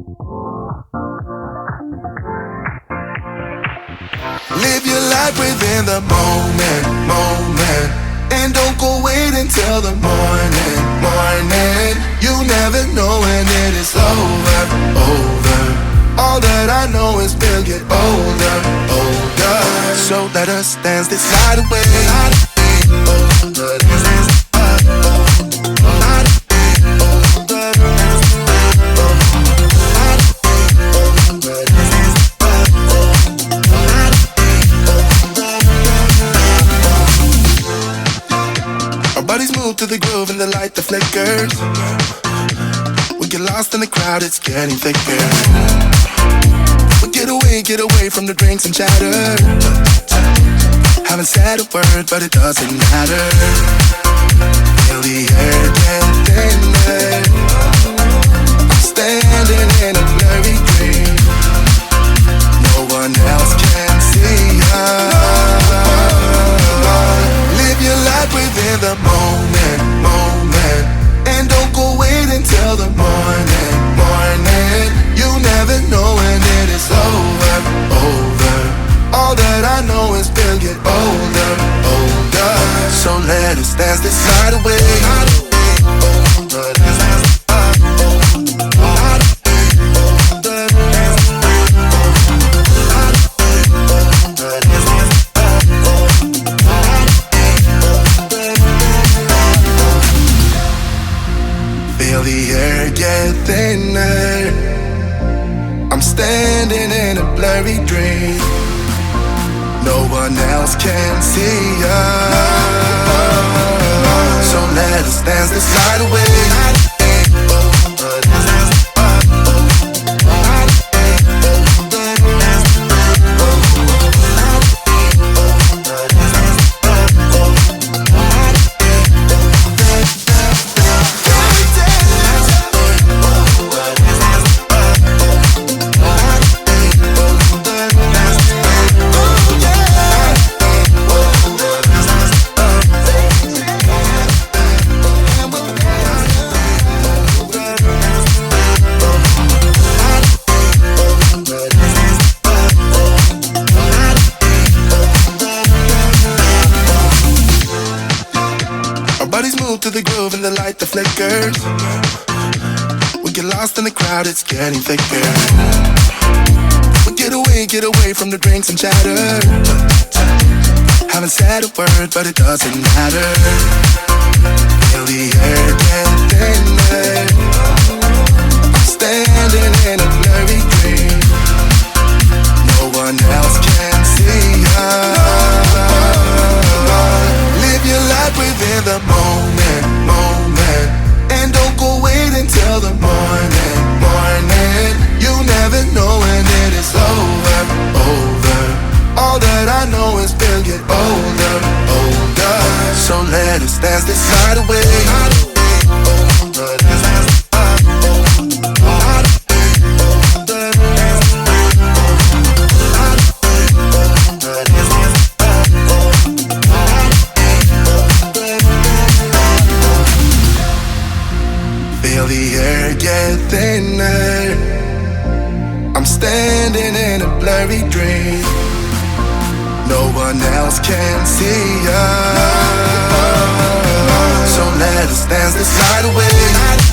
Live your life within the moment, moment. And don't go wait until the morning, morning. You never know when it is over, over. All that I know is we'll get older, older. So let us dance this night away. Move to the groove and the light that flickers. We get lost in the crowd, it's getting thicker. We get away from the drinks and chatter. Haven't said a word, but it doesn't matter. Feel the air get thinner. I'm standing in a blurry dream. No one else can see us. Live your life within the moment, moment. And don't go wait until the morning, morning. You never know when it is over, over. All that I know is we'll get older, older. So let us dance this night away. Feel the air get thinner. I'm standing in a blurry dream. No one else can see us. So let us dance this night away. To the groove and the light that flickers. We get lost in the crowd, it's getting thicker. We get away from the drinks and chatter. Haven't said a word, but it doesn't matter. Feel the air get thinner. I'm standing in a blurry dream. No one else can see us. Live your life within the moment, moment. And don't go wait until the morning, morning. You never know when it is over, over. All that I know is we'll get older, older. So let us dance this night away. Feel the air get thinner. I'm standing in a blurry dream. No one else can see us. So let us dance this night away.